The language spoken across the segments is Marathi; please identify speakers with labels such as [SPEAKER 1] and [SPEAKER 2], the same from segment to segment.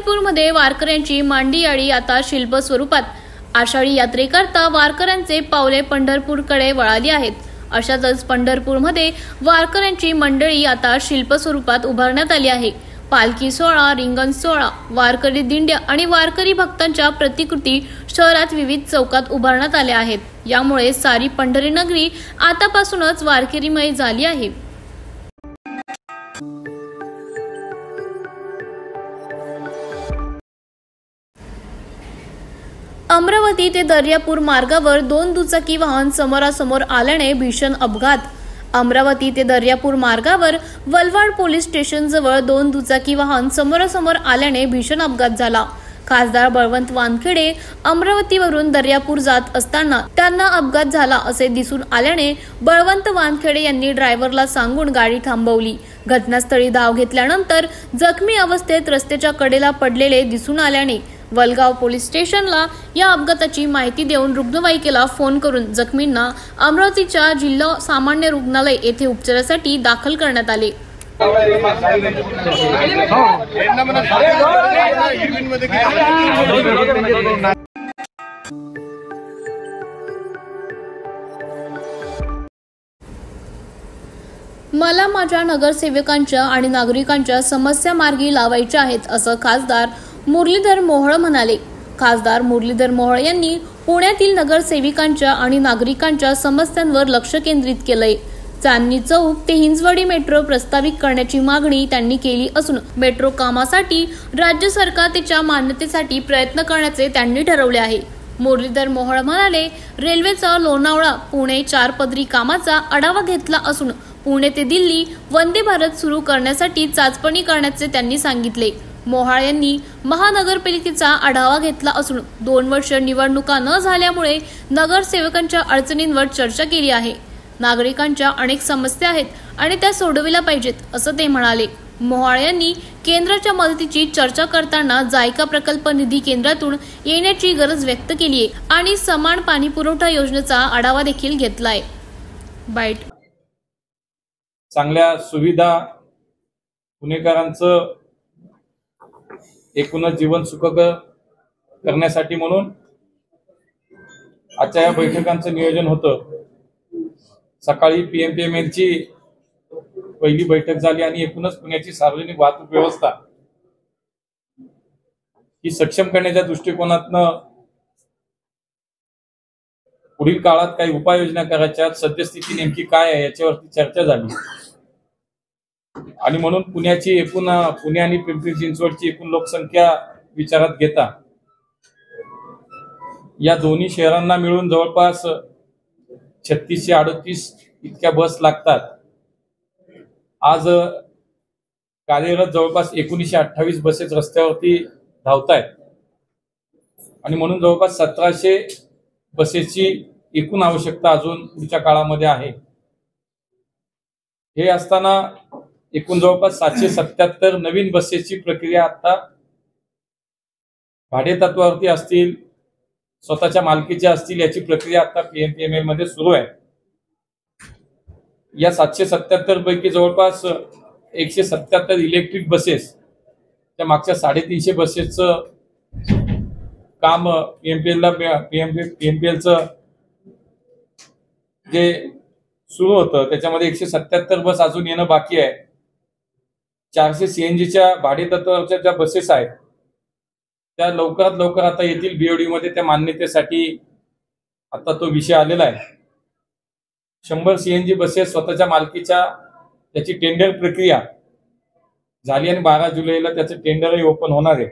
[SPEAKER 1] पंढरपूरमध्ये वारकऱ्यांची मांडी याळी आता शिल्प स्वरूपात। आषाढी यात्रेकरता वारकऱ्यांचे पावले पंढरपूरकडे वळाली आहेत। अशातच पंढरपूरमध्ये वारकऱ्यांची मंडळी आता शिल्प स्वरूपात उभारण्यात आली आहे। पालखी सोहळा, रिंगण सोहळा, वारकरी दिंड्या आणि वारकरी भक्तांच्या प्रतिकृती शहरात विविध चौकात उभारण्यात आल्या आहेत। यामुळे सारी पंढरी नगरी आतापासूनच वारकरीमय झाली आहे। अमरावती ते दर्यापूर मार्गावर दोन दुचाकी वाहन समोरासमोर आल्याने भीषण अपघात। अमरावती ते दर्यापूर मार्गावर वलवाड पोलीस स्टेशन जवळ दोन दुचाकी वाहन समोरासमोर आल्याने भीषण अपघात झाला। खासदार बळवंत वानखेडे अमरावतीवरून दर्यापूर जात असताना त्यांना अपघात झाला असे दिसून आल्याने बळवंत वानखेडे यांनी ड्रायव्हरला सांगून गाडी थांबवली। घटनास्थळी धाव घेतल्यानंतर जखमी अवस्थेत रस्त्याच्या कडेला पडलेले दिसून आल्याने वलगाव पोलीस स्टेशनला या अपघाताची माहिती देऊन रुग्णवाहिकेला फोन करून जखमींना अमरावतीच्या जिल्हा सामान्य रुग्णालय येथे उपचारासाठी दाखल करण्यात आले। मला माझ्या नगरसेवकांच्या आणि नागरिकांच्या समस्या मार्गी लावायच्या आहेत असं खासदार मुरलीधर मोहोळ म्हणाले। खासदार मुरलीधर मोहोळ यांनी पुण्यातील नगरसेविकांच्या आणि नागरिकांच्या समस्यांवर लक्ष केंद्रित केलंय। चांदणी चौक ते हिंजवडी मेट्रो प्रस्तावित करण्याची मागणी त्यांनी केली असून मेट्रो कामासाठी राज्य सरकार त्याच्या मान्यतेसाठी प्रयत्न करण्याचे त्यांनी ठरवले आहे। मुरलीधर मोहोळ म्हणाले, रेल्वेचा लोणावळा पुणे 4 पदरी कामाचा आढावा घेतला असून पुणे ते दिल्ली वंदे भारत सुरू करण्यासाठी चाचपणी करण्याचे त्यांनी सांगितले। मोहोळ यांनी महानगरपालिकेचा आढावा घेतला असून 2 वर्ष निवडणुका न झाल्यामुळे नगरसेवकांच्या अडचणींवर चर्चा केली आहे। नागरिकांच्या अनेक समस्या आहेत आणि त्या सोडविल्या पाहिजेत असं ते म्हणाले। मोहोळ यांनी केंद्राच्या मदतीची चर्चा करताना जायका प्रकल्प निधी केंद्रातून येण्याची गरज व्यक्त केली आहे आणि समान पाणी पुरवठा योजनेचा आढावा देखील घेतलाय। बाईट
[SPEAKER 2] चांगल्या सुविधा पुणेकरांचं एकूणच जीवन सुखकर करण्यासाठी म्हणून आजच्या या बैठकांचं नियोजन होतं। सकाळी PMPMLची पहिली बैठक झाली आणि एकूणच पुण्याची सार्वजनिक वाहतूक व्यवस्था ही सक्षम करण्याच्या दृष्टिकोनातनं पुढील काळात काही उपाययोजना करायच्या, सद्यस्थिती नेमकी काय आहे याच्यावरती चर्चा झाली आणि म्हणून पुण्याची पुणे आणि पिंपरी चिंचवडची एकूण लोकसंख्या विचारात घेता या दोन्ही शहरांना मिळून जवळपास 36 ते 38 इतक्या बस लागतात। आज कार्यरत जवळपास 1928 बसेस रस्त्यावरती धावतायत आणि म्हणून जवळपास 1700 बसेसची एकूण आवश्यकता अजून पुढच्या काळामध्ये आहे। हे असताना एकूण जवळपास 777 नवीन बसेसची प्रक्रिया आता भाडे तत्वावरती असतील, स्वतःच्या मालकीच्या असतील, याची प्रक्रिया आता PMPML मध्ये सुरू आहे। या 777 पैकी जवळपास 177 इलेक्ट्रिक बसेस, त्या मागच्या 350 बसेसचं काम PMPLचं जे सुरू होतं त्याच्यामध्ये 177 बस अजून येणं बाकी आहे। 400 CNGच्या भाडे तत्वावरच्या ज्या बसेस आहेत त्या लवकरात लवकर आता येथील BOD मध्ये त्या मान्यतेसाठी आता तो विषय आलेला आहे। 100 CNG बसेस स्वतःच्या मालकीच्या त्याची टेंडर प्रक्रिया झाली आणि 12 जुलैला त्याचं टेंडरही ओपन होणार आहे।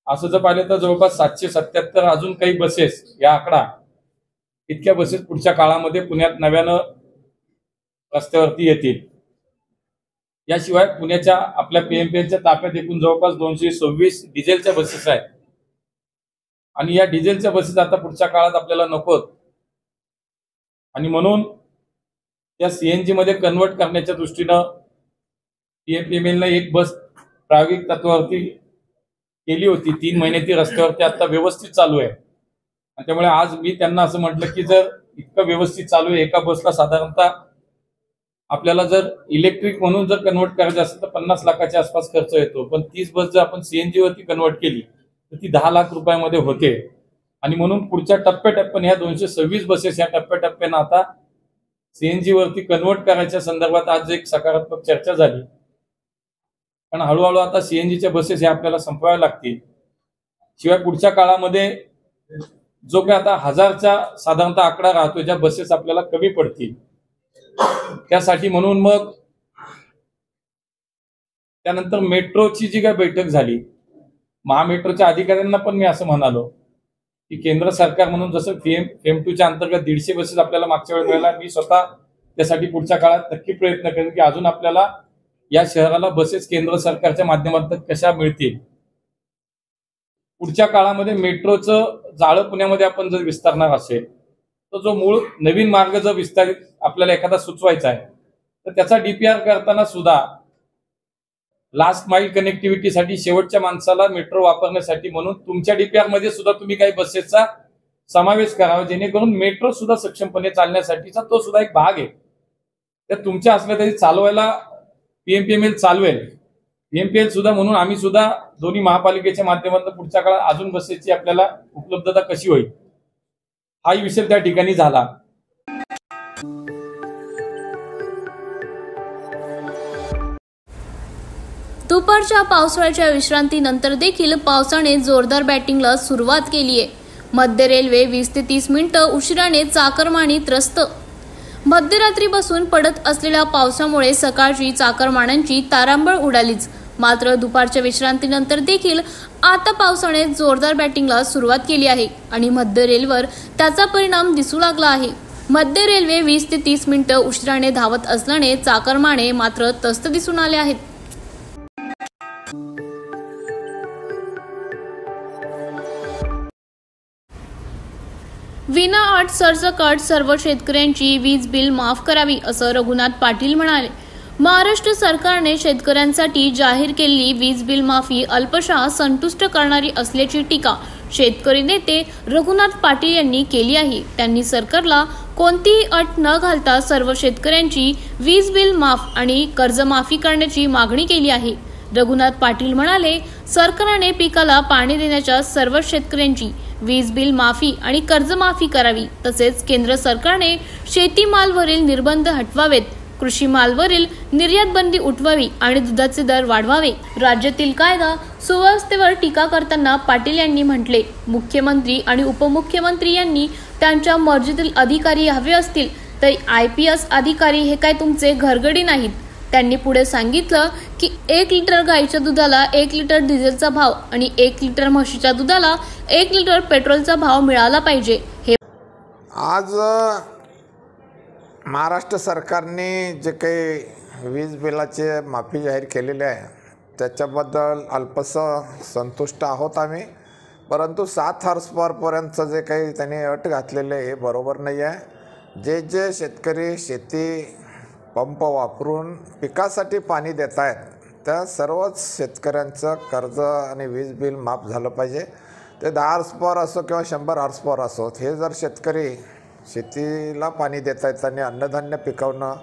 [SPEAKER 2] असं जर पाहिलं तर जवळपास 777 अजून काही बसेस, या आकडा इतक्या बसेस पुढच्या काळामध्ये पुण्यात नव्यानं रस्त्यावरती येतील। याशिवाय पुण्याच्या आपल्या PMPLच्या ताफ्यात एकूण जवळपास 226 डिझेलच्या बसेस आहेत आणि या डिझेलच्या बसेस आता पुढच्या काळात आपल्याला नकोत आणि म्हणून त्या CNG मध्ये कन्वर्ट करण्याच्या दृष्टीनं PMPMLने एक बस प्रायोगिक तत्वावरती केली होती। 3 महिने ती रस्त्यावरती आता व्यवस्थित चालू आहे आणि त्यामुळे आज मी त्यांना असं म्हटलं की जर इतकं व्यवस्थित चालू आहे, एका बसला साधारणतः आपल्याला जर इलेक्ट्रिक म्हणून जर कन्वर्ट करायचं असेल तर 50 लाखाच्या आसपास खर्च येतो, पण 30 बस जर आपण सीएनजी वरती कन्वर्ट केली तर ती 10 लाख रुपयामध्ये होते। आणि म्हणून पुढच्या टप्प्याटप्प्याने ह्या 226 बसेस ह्या टप्प्याटप्प्याने आता सीएनजी वरती कन्वर्ट करायच्या संदर्भात आज एक सकारात्मक चर्चा झाली। कारण हळूहळू आता सीएनजीच्या बसेस ह्या आपल्याला संपवाव्या लागतील। शिवाय पुढच्या काळामध्ये जो काही आता 1000चा साधारणतः आकडा राहतो, ज्या बसेस आपल्याला कमी पडतील, त्यासाठी म्हणून मग त्यानंतर मेट्रोची जी काही बैठक झाली, महामेट्रोच्या अधिकाऱ्यांना पण मी असं म्हणालो की केंद्र सरकार म्हणून जसं फेम2च्या अंतर्गत 150 बसेस आपल्याला मागच्या वेळेला मिळाल्या, मी स्वतः त्यासाठी पुढच्या काळात नक्की प्रयत्न करेन की अजून आपल्याला या शहराला बसेस केंद्र सरकारच्या माध्यमातून कशा मिळतील। पुढच्या काळामध्ये मेट्रोचं जाळं पुण्यामध्ये आपण जर विस्तारणार असेल तर जो मूळ नवीन मार्ग जर विस्तारित आपल्याला एखादा सुचवायचा आहे तर त्याचा डीपीआर करताना सुद्धा लास्ट माइल कनेक्टिव्हिटीसाठी शेवटच्या माणसाला मेट्रो वापरण्यासाठी म्हणून तुमच्या डीपीआर मध्ये सुद्धा तुम्ही काही बसेसचा समावेश करावा, जेणेकरून मेट्रो सुद्धा सक्षमपणे चालण्यासाठीचा तो सुद्धा एक भाग आहे। त्या तुमच्या असल्या तरी चालवायला पीएमपीएमएल चालवेल, पीएमपीएल सुद्धा, म्हणून आम्ही सुद्धा दोन्ही महापालिकेच्या माध्यमातून पुढच्या काळात अजून बसेसची आपल्याला उपलब्धता कशी होईल हाही विषय त्या ठिकाणी झाला।
[SPEAKER 1] दुपारच्या पावसाळ्याच्या विश्रांतीनंतर देखील पावसाने जोरदार बॅटिंगला सुरुवात केली आहे। मध्य रेल्वे 20 ते 30 मिनिटं उशिराने चाकरमानी त्रस्त। मध्यरात्रीपासून पडत असलेल्या पावसामुळे सकाळची चाकरमान्यांची तारांबळ उडालीच, मात्र दुपारच्या विश्रांतीनंतर देखील आता पावसाने जोरदार बॅटिंगला सुरुवात केली आहे आणि मध्य रेल्वेवर त्याचा परिणाम दिसू लागला आहे। मध्य रेल्वे 20 ते 30 मिनिटं उशिराने धावत असल्याने चाकरमाने मात्र त्रस्त दिसून आले आहेत। विना अट सरसकट सर्व शेतकऱ्यांची वीज बिल माफ करावी, असं रघुनाथ पाटील म्हणाले। महाराष्ट्र सरकारने शेतकऱ्यांसाठी जाहीर केलेली वीज बिल माफी अल्पशा संतुष्ट करणारी असल्याची टीका शेतकरी नेते रघुनाथ पाटील यांनी केली आहे। त्यांनी सरकारला कोणतीही अट न घालता सर्व शेतकऱ्यांची वीज बिल माफ आणि कर्जमाफी करण्याची मागणी केली आहे। रघुनाथ पाटील म्हणाले, सरकारने पिकाला पाणी देण्याच्या सर्व शेतकऱ्यांची वीज बिल माफी आणि कर्जमाफी करावी, तसेच केंद्र सरकारने शेतीमालावरील निर्बंध हटवावेत, कृषी मालावरील निर्यात बंदी उठवावी आणि दुधाचे दर वाढवावे। राज्यातील कायदा सुव्यवस्थेवर टीका करताना पाटील यांनी म्हटले, मुख्यमंत्री आणि उपमुख्यमंत्री यांनी त्यांच्या मर्जीतील अधिकारी हवे असतील तर IPS अधिकारी हे काय तुमचे घरगडी नाहीत। त्यांनी पुढे सांगितलं की 1 लिटर गाईच्या दुधाला 1 लिटर डिझेलचा भाव आणि 1 लिटर म्हशीच्या दुधाला 1 लिटर पेट्रोलचा भाव मिळाला पाहिजे। हे
[SPEAKER 3] आज महाराष्ट्र सरकारने जे काही वीज बिलाचे माफी जाहीर केलेली आहे त्याच्याबद्दल अल्पसं संतुष्ट आहोत आम्ही, परंतु 7 हॉर्स पॉवरपर्यंतचं जे काही त्यांनी अट घातलेले हे बरोबर नाही आहे। जे शेतकरी शेती पंप वापरून पिकासाठी पाणी देत आहेत त्या सर्वच शेतकऱ्यांचं कर्ज आणि वीज बिल माफ झालं पाहिजे। ते 10 हॉर्स पॉवर असो किंवा 100 हॉर्स पॉवर असो, हे जर शेतकरी शेतीला पाणी देत आहेत आणि अन्नधान्य पिकवणं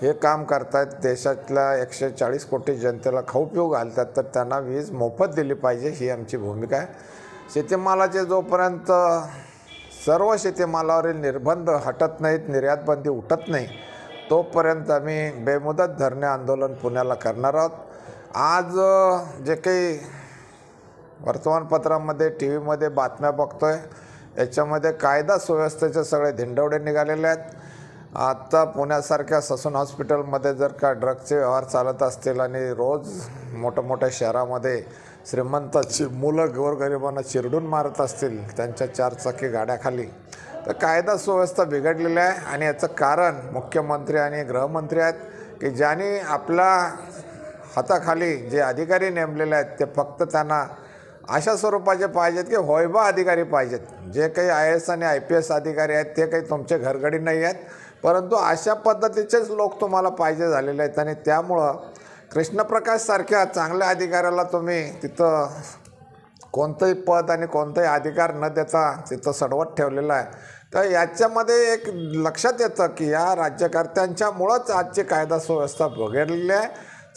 [SPEAKER 3] हे काम करतायत, देशातल्या 140 कोटी जनतेला खाऊ पिऊ घालतात, तर त्यांना वीज मोफत दिली पाहिजे ही आमची भूमिका आहे। शेतीमालाचे जोपर्यंत सर्व शेतीमालावरील निर्बंध हटत नाहीत, निर्यात बंदी उठत नाही, तोपर्यंत आम्ही बेमुदत धरणे आंदोलन पुण्याला करणार आहोत। आज जे काही वर्तमानपत्रामध्ये TV मध्ये बातम्या बघतोय याच्यामध्ये कायदा सुव्यवस्थेचे सगळे धिंडवडे निघालेले आहेत। आता पुण्यासारख्या ससून हॉस्पिटलमध्ये जर का ड्रगचे व्यवहार चालत असतील आणि रोज मोठ्या शहरामध्ये श्रीमंताची मुलं गोरगरिबांना चिरडून मारत असतील त्यांच्या 4 चाकी गाड्याखाली, तर कायदा सुव्यवस्था बिघडलेली आहे। आणि याचं कारण मुख्यमंत्री आणि गृहमंत्री आहेत की ज्यांनी आपल्या हाताखाली जे अधिकारी नेमलेले आहेत ते फक्त त्यांना अशा स्वरूपाचे पाहिजेत की होयबा अधिकारी पाहिजेत। जे काही IAS आणि IPS अधिकारी आहेत ते काही तुमचे घरगडी नाही आहेत, परंतु अशा पद्धतीचेच लोक तुम्हाला पाहिजे झालेले आहेत। आणि त्यामुळं कृष्णप्रकाश सारख्या चांगल्या अधिकाऱ्याला तुम्ही तिथं कोणतंही पद आणि कोणताही अधिकार न देता तिथं सडवत ठेवलेलं आहे। तर याच्यामध्ये एक लक्षात येतं की या राज्यकर्त्यांच्यामुळंच आजची कायदा सुव्यवस्था बिघडलेली आहे।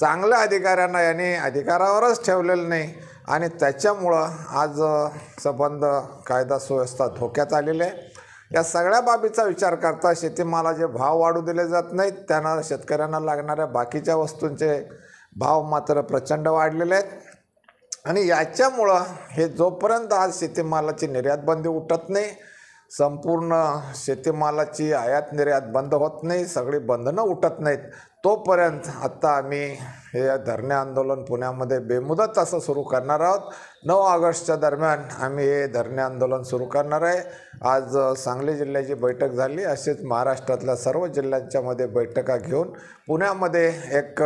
[SPEAKER 3] चांगल्या अधिकाऱ्यांना यांनी अधिकारावरच ठेवलेलं नाही आणि त्याच्यामुळं आज संबंध कायदा सुव्यवस्था धोक्यात आलेली आहे। या सगळ्या बाबीचा विचार करता शेतीमालाचे भाव वाढू दिले जात नाहीत, त्यांना शेतकऱ्यांना लागणाऱ्या बाकीच्या वस्तूंचे भाव मात्र प्रचंड वाढलेले आहेत आणि याच्यामुळं हे जोपर्यंत आज शेतीमालाची निर्यात बंदी उठत नाही, संपूर्ण शेतीमालाची आयात निर्यात बंद होत नाही, सगळी बंधनं उठत नाहीत, तोपर्यंत आत्ता आम्ही हे धरणे आंदोलन पुण्यामध्ये बेमुदत असं सुरू करणार आहोत। 9 ऑगस्टच्या दरम्यान आम्ही हे धरणे आंदोलन सुरू करणार आहे। आज सांगली जिल्ह्याची बैठक झाली, असेच महाराष्ट्रातल्या सर्व जिल्ह्यांच्यामध्ये बैठका घेऊन पुण्यामध्ये एक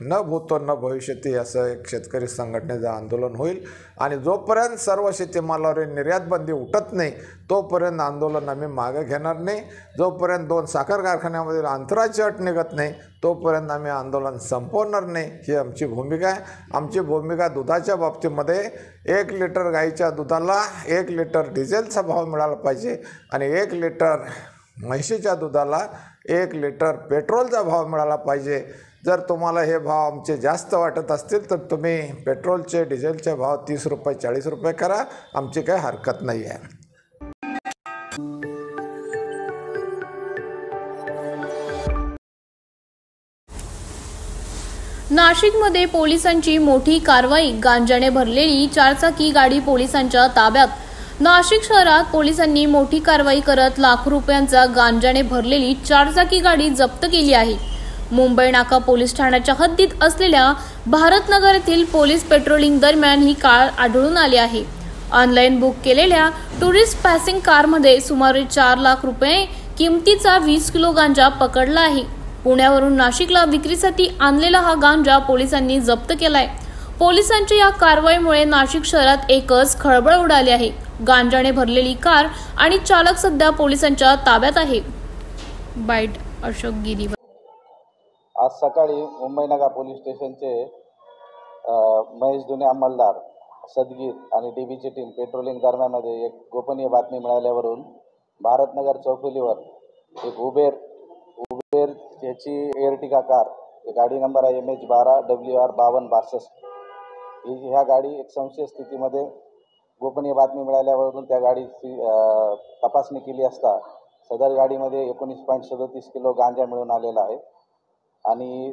[SPEAKER 3] न भूतो न भविष्यती असं एक शेतकरी संघटनेचं आंदोलन होईल आणि जोपर्यंत सर्व शेतीमालावर निर्यात बंदी उठत नाही तोपर्यंत आंदोलन आम्ही मागे घेणार नाही। जोपर्यंत 2 साखर कारखान्यामधील अंतराची अट निघत नाही तोपर्यंत आम्ही आंदोलन संपवणार नाही, ही आमची भूमिका आहे। आमची भूमिका दुधाच्या बाबतीमध्ये 1 लिटर गाईच्या दुधाला 1 लिटर डिझेलचा भाव मिळाला पाहिजे आणि 1 लिटर म्हशीच्या दुधाला 1 लिटर पेट्रोलचा भाव मिळाला पाहिजे। जर तुम्हाला हे भाव आमचे जास्त वाटत असतील तर तुम्ही पेट्रोलचे डिझेलचे भाव 30 रुपये 40 रुपये करा, आमची काही हरकत नाही आहे।
[SPEAKER 1] नाशिकमध्ये पोलिसांची मोठी कारवाई, गांजाने भरलेली 4 चाकी गाडी पोलिसांच्या ताब्यात। नाशिक शहरात पोलिसांनी मोठी कारवाई करत लाखो रुपयांचा गांजाने भरलेली 4 चाकी गाडी जप्त केली आहे। मुंबई नाका पोलीस ठाण्याच्या हद्दीत असलेल्या भारतनगर येथील पोलीस पेट्रोलिंग दरम्यान ही कार आढळून आली आहे। ऑनलाईन बुक केलेल्या टुरिस्ट पॅसिंग कारमध्ये सुमारे 4 लाख रुपये किमतीचा 20 किलो गांजा पकडला आहे। पुण्यावरून नाशिकला विक्रीसाठी आणलेला हा गांजा पोलिसांनी जप्त केलाय। पोलिसांच्या या कारवाईमुळे नाशिक शहरात एकच खळबळ उडाली आहे। गांजाने भरलेली कार आणि चालक सध्या पोलिसांच्या ताब्यात आहे। बाईट अशोक गिरी।
[SPEAKER 4] आज सकाळी मुंबई नगर पोलीस स्टेशनचे महेश दुने अंमलदार, सदगीर आणि डीबीची टीम पेट्रोलिंग दरम्यानमध्ये एक गोपनीय बातमी मिळाल्यावरून भारतनगर चौफुलीवर एक उबेर याची एअरटिगा कार, गाडी नंबर आहे MH12WR 5262, ह्या गाडी एक संशय स्थितीमध्ये गोपनीय बातमी मिळाल्यावरून त्या गाडीची तपासणी केली असता सदर गाडीमध्ये 19.37 किलो गांजा मिळून आलेला आहे आणि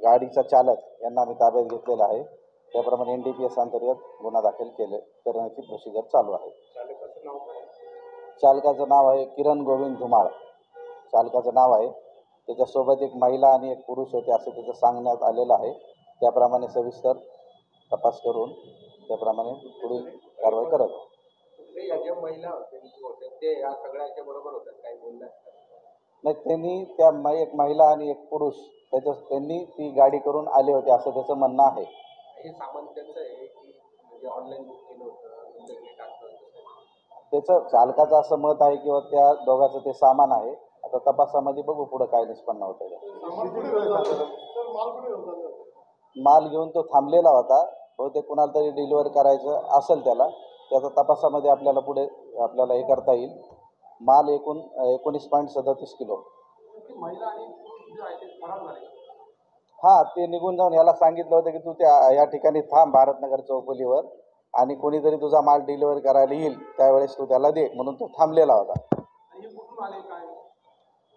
[SPEAKER 4] गाडीचा चालक यांना आम्ही ताब्यात घेतलेला आहे। त्याप्रमाणे NDPS अंतर्गत गुन्हा दाखल करण्याची प्रोसिजर चालू आहे। चालकाचं नाव आहे किरण गोविंद धुमाळ, चालकाचं नाव आहे। त्याच्यासोबत एक महिला आणि एक पुरुष होते असं त्याचं सांगण्यात आलेलं आहे। त्याप्रमाणे सविस्तर तपास करून त्याप्रमाणे पुढील कारवाई करत नाही। त्यांनी एक महिला आणि एक पुरुष त्यांनी ती गाडी करून आले होते असं त्याचं म्हणणं आहे। त्याचं चालकाचं असं मत आहे किंवा त्या दोघांचं ते सामान आहे। आता तपासामध्ये बघू पुढे काय निष्पन्न होतं। माल घेऊन तो थांबलेला होता, बहुतेक कुणाला तरी डिलिव्हर करायचं असेल त्याला, त्याचा तपासामध्ये आपल्याला पुढे हे करता येईल। माल एकूण 19.37 किलो। हां, ते निघून जाऊन याला सांगितलं होतं की तू या ठिकाणी थांब भारतनगर चौफुलीवर आणि कोणीतरी तुझा माल डिलिव्हर करायला येईल त्यावेळेस तू त्याला दे, म्हणून तो थांबलेला होता।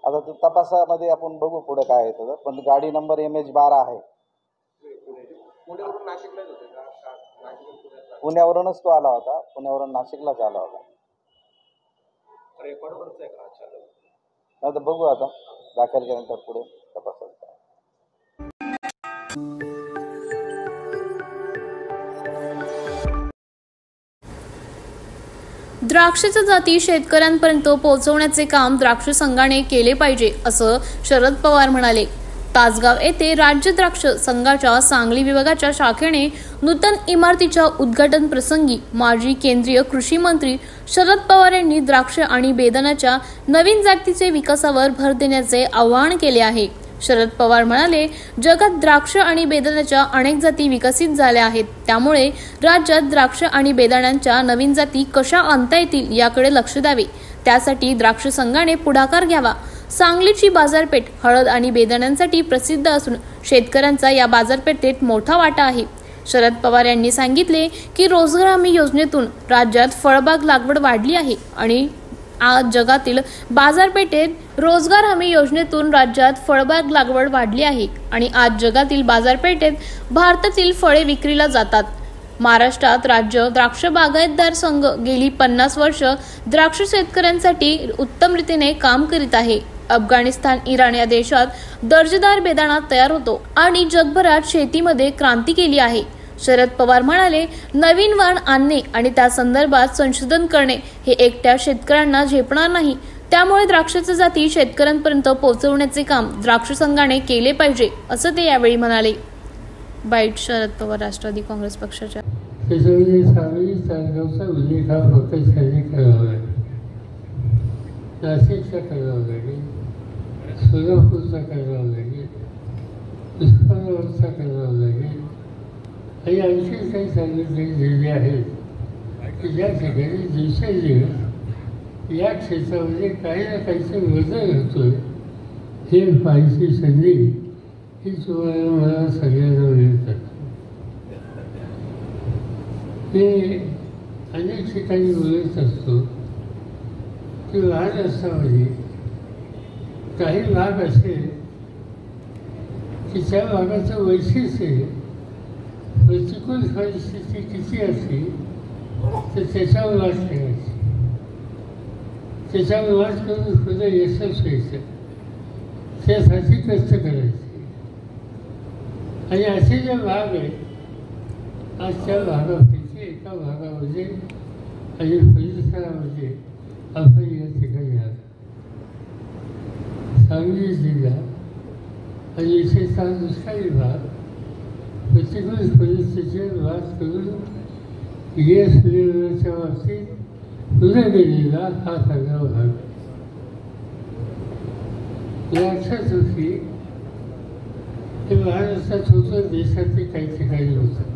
[SPEAKER 4] आता तो तपासामध्ये आपण बघू पुढे काय येतं, पण गाडी नंबर MH12 आहे। पुण्यावरूनच तो आला होता, पुण्यावरून नाशिकलाच आला होता। आता बघू, आता दाखल केल्यानंतर पुढे तपासायचं।
[SPEAKER 1] द्राक्षाच्या जाती शेतकऱ्यांपर्यंत पोहोचवण्याचे काम द्राक्ष संघाने केले पाहिजे असं शरद पवार म्हणाले। तासगाव येथे राज्य द्राक्ष संघाच्या सांगली विभागाच्या शाखेने नूतन इमारतीच्या उद्घाटन प्रसंगी माजी केंद्रीय कृषी मंत्री शरद पवार यांनी द्राक्ष आणि बेदाण्याच्या नवीन जातीचे विकासावर भर देण्याचे आवाहन केले आहे। शरद पवार म्हणाले, जगात द्राक्ष आणि बेदाण्याच्या अनेक जाती विकसित झाल्या आहेत, त्यामुळे राज्यात द्राक्ष आणि बेदाण्यांच्या नवीन जाती कशा आणता येतील याकडे लक्ष द्यावे. त्यासाठी द्राक्ष संघाने पुढाकार घ्यावा. सांगलीची बाजारपेठ हळद आणि बेदाण्यांसाठी प्रसिद्ध असून शेतकऱ्यांचा या बाजारपेठेत मोठा वाटा आहे. शरद पवार यांनी सांगितले की रोजगार हमी योजनेतून राज्यात फळबाग लागवड वाढली आहे आणि आज जगातील बाजारपेठेत रोजगार हमी योजनेतून राज्यात फळबाग लागवड वाढली आहे आणि आज जगातील बाजारपेठेत भारतातील फळे विक्रीला जातात. महाराष्ट्रात राज्य द्राक्ष बागायतदार संघ गेली 50 वर्ष द्राक्ष शेतकऱ्यांसाठी उत्तम रीतीने काम करीत आहे. अफगाणिस्तान, इराण या देशात दर्जेदार बेदाणा तयार होतो आणि जगभरात शेतीमध्ये क्रांती केली आहे. शरद पवार म्हणाले, नवीन वाण आणणे आणि त्या संदर्भात संशोधन करणे हे एकट्या शेतकऱ्यांना झेपणार नाही. त्यामुळे द्राक्षाच्या जाती शेतकऱ्यांपर्यंत पोहोचवण्याचे काम द्राक्ष संघाने केले पाहिजे, असं ते यावेळी म्हणाले. बाईट शरद पवार, राष्ट्रवादी काँग्रेस पक्षाच्या.
[SPEAKER 5] नाशिकचा करावं लागेल, सोलापूरचा करावं लागेल, उस्मानाबादचा करावं लागेल आणि आणखी काही चांगले जिल्हे आहेत की ज्या ठिकाणी दिवसेंदिवस या क्षेत्रामध्ये काही ना काहीचं बदल होतो. हे पाहिजे संधी ही तुम्हाला मला सगळ्यांना मिळतात. मी अनेक ठिकाणी बोलत असतो की लहान असताना काही भाग असेल की त्या भागाचं वैशिष्ट्य प्रतिकूल परिस्थिती किती असली तर त्याच्यावर वाद करायची, त्याच्यावर वाद करून पुढे यशस्वी व्हायचं, त्यासाठी कष्ट करायचे. आणि असे जे भाग आहेत आज त्या भागापैकी एका भागामध्ये आणि परिसरामध्ये आपण या ठिकाणी आलो. सांगली जिल्हा आणि विशेषतः दुष्काळी भाग प्रतिकूल परिस्थितीवर वाद करून गॅस सिलेंडरच्या बाबतीत पुढे गेलेला हा सगळा भाग. लक्षात होती हे महाराष्ट्रात होतं, देशातले काही ठिकाणी होतं.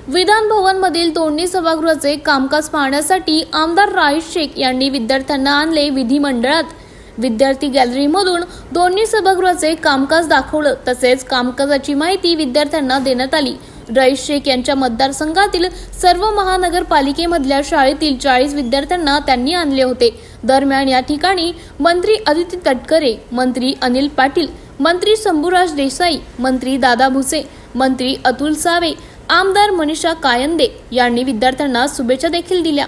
[SPEAKER 1] विधान भवन मधील दोन्ही सभागृहाचे कामकाज पाहण्यासाठी आमदार राईस शेख यांनी विद्यार्थ्यांना आणले विधिमंडळात. विद्यार्थी गॅलरीमधून दोन्ही सभागृहाचे कामकाज दाखवलं, तसेच कामकाजाची माहिती विद्यार्थ्यांना देण्यात आली. राईस शेख यांच्या मतदारसंघातील सर्व महानगरपालिकेमधल्या शाळेतील 40 विद्यार्थ्यांना त्यांनी आणले होते. दरम्यान या ठिकाणी मंत्री अदिती तटकरे, मंत्री अनिल पाटील, मंत्री शंभूराज देसाई, मंत्री दादा भुसे, मंत्री अतुल सावे, आमदार मनीषा कायंदे यांनी विद्यार्थ्यांना शुभेच्छा देखील दिल्या.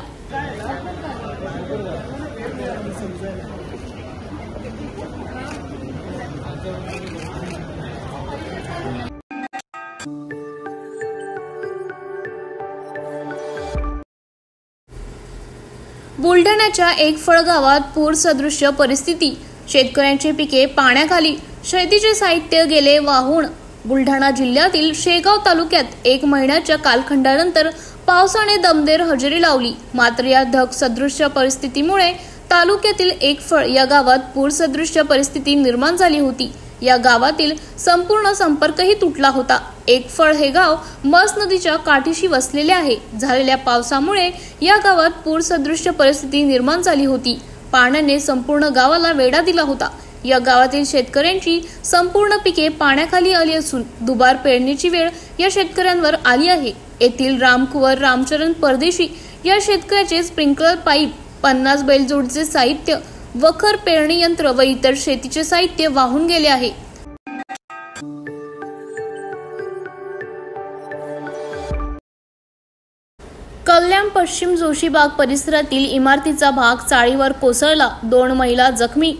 [SPEAKER 1] बुलढाण्याच्या एकफळ गावात पूर सदृश्य परिस्थिती, शेतकऱ्यांची पिके पाण्याखाली, शेतीचे साहित्य गेले वाहून. बुलढाणा जिल्ह्यातील शेगाव तालुक्यात 1 महिन्याच्या कालखंडानंतर पावसाने दमदार हजेरी लावली. मात्र या ढग सदृश्य परिस्थितीमुळे तालुक्यातील एकफळ या गावात पूर सदृश्य परिस्थिती निर्माण झाली होती. या गावातील संपूर्ण संपर्कही तुटला होता. एकफळ हे गाव मस नदीच्या काठीशी वसलेले आहे. झालेल्या पावसामुळे या गावात पूर सदृश्य परिस्थिती निर्माण झाली होती. पाण्याने संपूर्ण गावाला वेढा दिला होता. या गावातील शेतकऱ्यांची संपूर्ण पिके पाण्याखाली आली असून दुबार पेरणीची वेळ या शेतकऱ्यांवर आली आहे. येथील रामकुंवर रामचरण परदेशी या शेतकऱ्याचे स्प्रिंकलर पाईप, 50 बैलजोडीचे साहित्य, वखर पेरणी यंत्र व इतर शेतीचे साहित्य वाहून गेले आहे. कल्याण पश्चिम जोशीबाग परिसरातील इमारतीचा भाग चाळीवर कोसळला, 2 महिला जखमी.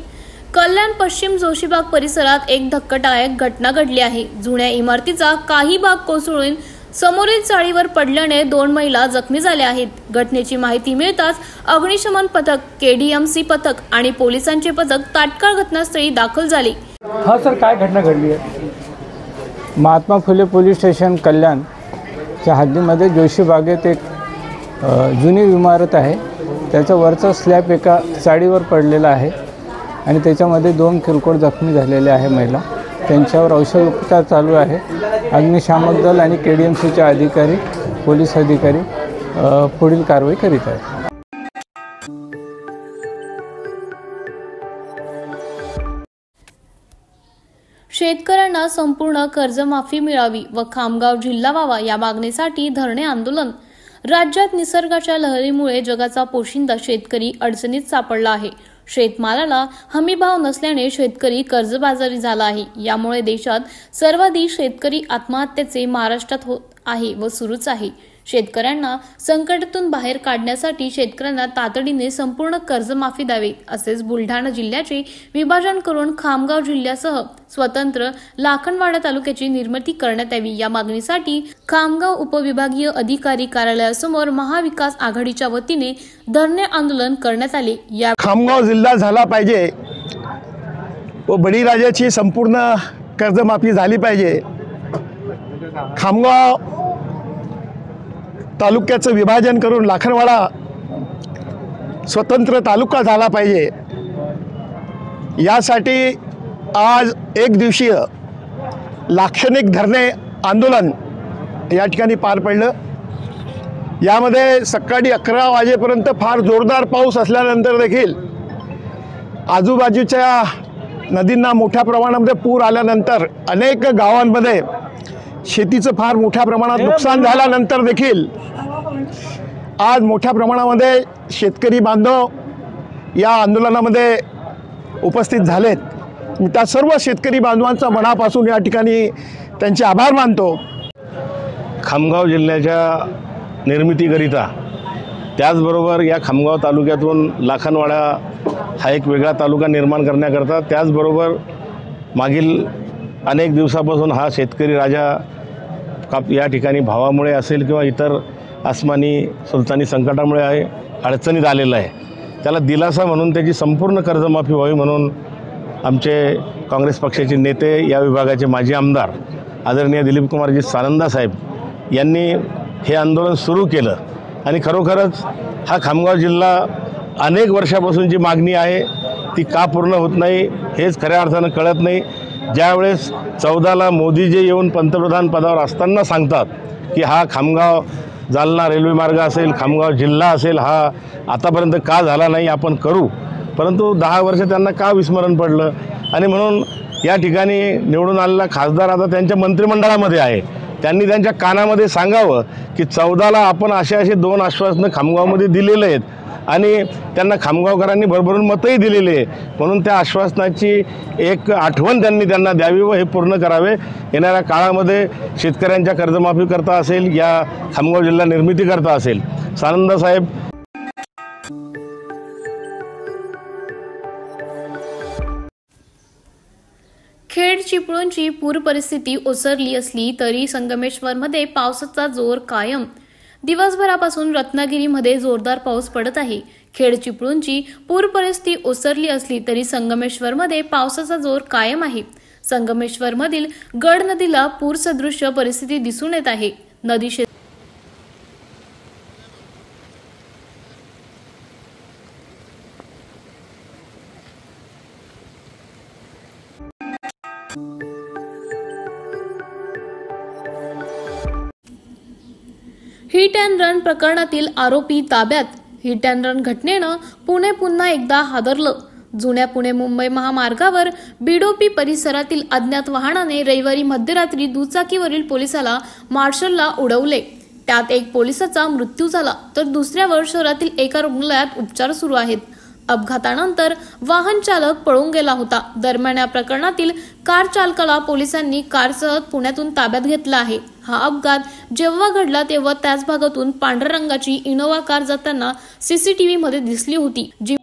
[SPEAKER 1] कल्याण पश्चिम जोशीबाग परिसरात एक धक्कादायक घटना घडली आहे. जुन्या इमारतीचा काही भाग कोसळून समोरील चाळीवर पडल्याने 2 महिला जखमी झाल्या आहेत. घटनेची माहिती मिळताच अग्निशमन पथक, केडीएमसी पथक आणि पोलिसांचे पथक तात्काळ घटनास्थळी दाखल झाले.
[SPEAKER 6] हा सर, काय घटना घडली आहे?
[SPEAKER 7] महात्मा फुले पोलीस स्टेशन कल्याणच्या हद्दीमध्ये जोशीबागेत एक जुनी इमारत आहे, त्याचा वरचा स्लॅब एका चाळीवर पडलेला आहे आणि त्याच्यामध्ये 2 किरकोळ जखमी झालेले आहे महिला. त्यांच्यावर औषधोपचार चालू आहे. अग्निशामक दल आणि KDMCचे अधिकारी, पोलीस अधिकारी पुढील कारवाई करीत आहेत.
[SPEAKER 1] शेतकऱ्यांना संपूर्ण कर्जमाफी मिळावी व खामगाव जिल्हा व्हावा या मागणीसाठी धरणे आंदोलन. राज्यात निसर्गाच्या लहरीमुळे जगाचा पोशिंदा शेतकरी अडचणीत सापडला आहे. शेतमालाला हमीभाव नसल्याने शेतकरी कर्जबाजारी झाला आहे. यामुळे देशात सर्वाधिक शेतकरी आत्महत्येचे महाराष्ट्रात होत आहे व सुरूच आहे. शेतकऱ्यांना संकटातून बाहेर काढण्यासाठी शेतकऱ्यांना तातडीने संपूर्ण कर्जमाफी द्यावी, असेच बुलढाणा जिल्ह्याचे विभाजन करून खामगाव जिल्ह्यासह स्वतंत्र लाखनवाडा तालुक्याची निर्मिती करण्यात यावी या मागणीसाठी खामगाव उपविभागीय अधिकारी कार्यालयासमोर महाविकास आघाडीच्या वतीने धरणे आंदोलन करण्यात आले. या
[SPEAKER 8] खामगाव जिल्हा झाला पाहिजे व बळीराजाची संपूर्ण कर्जमाफी झाली पाहिजे. खामगाव तालुक्याचं विभाजन करून लाखनवाडा स्वतंत्र तालुका झाला पाहिजे. यासाठी आज एक दिवसीय लाक्षणिक धरणे आंदोलन या ठिकाणी पार पडलं. यामध्ये सकाळी 11 वाजेपर्यंत फार जोरदार पाऊस असल्यानंतर देखील आजूबाजूच्या नदींना मोठ्या प्रमाणामध्ये पूर आल्यानंतर अनेक गावांमध्ये शेतीचं फार मोठ्या प्रमाणात नुकसान झाल्यानंतर देखील आज मोठ्या प्रमाणामध्ये शेतकरी बांधव या आंदोलनामध्ये उपस्थित झालेत. मी त्या सर्व शेतकरी बांधवांचा मनापासून या ठिकाणी त्यांचे आभार मानतो.
[SPEAKER 9] खामगाव जिल्ह्याच्या निर्मितीकरिता त्याचबरोबर या खामगाव तालुक्यातून लाखनवाडा हा एक वेगळा तालुका निर्माण करण्याकरता, त्याचबरोबर मागील अनेक दिवसापासून हा शेतकरी राजा या ठिकाणी भावामुळे असेल किंवा इतर आसमानी सुलतानी संकटामुळे अडचणीत आलेला आहे. त्याला दिलासा म्हणून त्याची संपूर्ण कर्जमाफी व्हावी म्हणून आमचे काँग्रेस पक्षाचे नेते, या विभागाचे माजी आमदार आदरणीय दिलीप कुमारजी सानंदा साहेब यांनी हे आंदोलन सुरू केलं. आणि खरोखरच हा खामगाव जिल्हा अनेक वर्षापासूनची मागणी आहे, ती का पूर्ण होत नाही हेच खऱ्या अर्थानं कळत नाही. ज्यावेळेस 14ला मोदीजी येऊन पंतप्रधान पदावर असताना सांगतात की हा खामगाव जालना रेल्वे मार्ग असेल, खामगाव जिल्हा असेल, हा आतापर्यंत का झाला नाही, आपण करू. परंतु 10 वर्ष त्यांना का विस्मरण पडलं. आणि म्हणून या ठिकाणी निवडून आलेला खासदार आता त्यांच्या मंत्रिमंडळामध्ये आहे. त्यांनी त्यांच्या कानामध्ये सांगावं की 14ला आपण असे 2 आश्वासनं खामगावमध्ये दिलेले आहेत आणि त्यांना खामगावकरांनी भरभरून मतही दिलेले आहे. म्हणून त्या आश्वासनाची एक आठवण त्यांना द्यावी व हे पूर्ण करावे. येणाऱ्या काळामध्ये शेतकऱ्यांच्या कर्जमाफी करता असेल, या खामगाव जिल्हा निर्मिती करता असेल, सानंदा साहेब
[SPEAKER 1] खेड चिपळूणची पूर परिस्थिती ओसरली असली तरी संगमेश्वरमध्ये पावसाचा जोर कायम. दिवसभरापासून रत्नागिरीमध्ये जोरदार पाऊस पडत आहे. खेड चिपळूणची पूर परिस्थिती ओसरली असली तरी संगमेश्वरमध्ये पावसाचा जोर कायम आहे. संगमेश्वरमधील गड नदीला पूरसदृश्य परिस्थिती दिसून येत आहे. नदी हिट अँड रन प्रकरणातील आरोपी ताब्यात. हिट अँड रन घटनेनं पुणे पुन्हा एकदा हादरलं. जुन्या पुणे मुंबई महामार्गावर बिडोपी परिसरातील अज्ञात वाहनाने रविवारी मध्यरात्री दुचाकीवरील पोलिसाला मार्शलला उडवले. त्यात एक पोलिसाचा मृत्यू झाला तर दुसऱ्यावर शहरातील एका रुग्णालयात उपचार सुरू आहेत. अपघातानंतर वाहन चालक पळून गेला होता. दरम्यान या प्रकरणातील कार चालकाला पोलिसांनी कारसह पुण्यातून ताब्यात घेतला आहे. हा अपघात जेव्हा घडला तेव्हा त्याच भागातून पांढऱ्या रंगाची इनोव्हा कार जाताना सीसीटीव्ही मध्ये दिसली होती. जी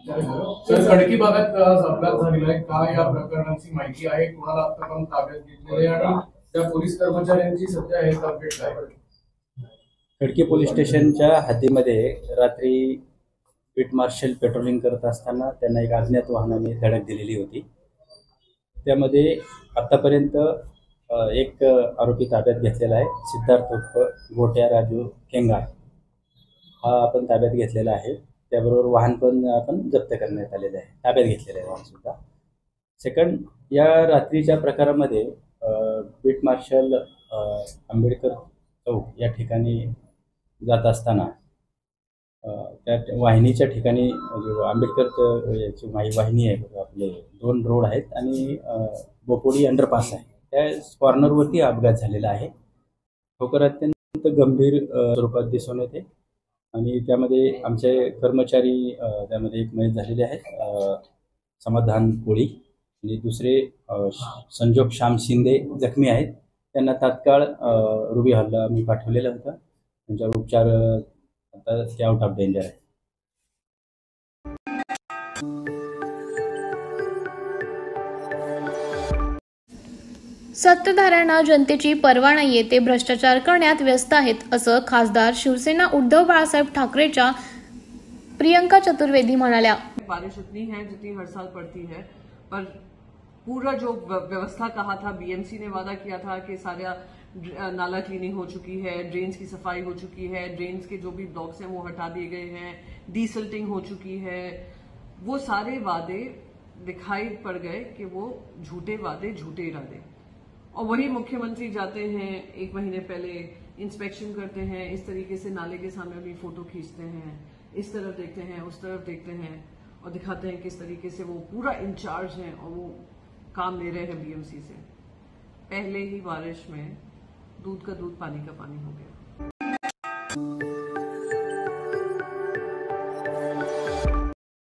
[SPEAKER 10] खडकी भागात अपघात झालेला आहे. काय या प्रकरणाची माहिती आहे, कोणाला आतापर्यंत ताब्यात घेतलेले आणि त्या पोलीस कर्मचाऱ्यांची सध्या हे अपडेट काय?
[SPEAKER 11] खडकी पोलीस स्टेशनच्या हद्दीमध्ये रात्री बीट मार्शल पेट्रोलिंग करत असताना त्यांना एक अज्ञात वाहनाने धडक दिलेली होती. त्यामध्ये आतापर्यंत एक आरोपी ताब्यात घेतलेला आहे, सिद्धार्थ उर्फ गोट्या राजू केंगार. हा आपण ताब्यात घेतलेला आहे. त्याबरोबर वाहन पण आपण जप्त करण्यात आलेलं आहे, ताब्यात घेतलेलं आहे वाहन सुद्धा. सेकंड, या रात्रीच्या प्रकारामध्ये बीट मार्शल आंबेडकर चौक या ठिकाणी जात असताना त्या वाहिनीच्या ठिकाणी आंबेडकर याची वाहिनी आहे, आपले 2 रोड आहेत आणि बोपोडी अंडरपास आहे, त्या कॉर्नरवरती अपघात झालेला आहे. ठोकर अत्यंत गंभीर स्वरूपात दिसून येते आणि त्यामध्ये आमचे कर्मचारी त्यामध्ये एक मयत झालेले आहेत, समाधान कोळी, आणि दुसरे संजोग श्याम शिंदे जखमी आहेत. त्यांना तात्काळ रुबी हॉलला मी पाठवलेलं होतं. त्यांच्यावर उपचार आता ते आउट ऑफ डेंजर आहे.
[SPEAKER 1] सत्ताधाऱ्यांना जनतेची पर्वा नाहीये, ते भ्रष्टाचार करण्यात व्यस्त आहेत असं खासदार शिवसेना उद्धव बाळासाहेब ठाकरेच्या प्रियंका चतुर्वेदी म्हणाल्या.
[SPEAKER 12] बारिश उतनी है जितनी हर साल पड़ती है, पर पूरा जो व्यवस्था कहा था, बीएमसी ने वादा किया था कि सारा नाला क्लीनिंग हो चुकी है, ड्रेन्स की सफाई हो चुकी है, ड्रेन्स के जो भी ब्लॉक्स हैं वो हटा दिए गए हैं, डीसिल्टिंग हो चुकी है, वो सारे वादे दिखाई पड़ गए कि वो झूठे वादे, झूठे इरादे. और वही मुख्यमंत्री जाते हैं 1 महीने पहले, इंस्पेक्शन करते हैं, इस तरीके से नाले के सामने अपनी फोटो खींचते हैं, इस तरफ देखते हैं, उस तरफ देखते हैं और दिखाते हैं किस तरीके से वो पूरा इंचार्ज हैं और वो काम ले रहे हैं बीएमसी से. पहले ही बारिश में दूध का दूध, पानी का पानी हो गया.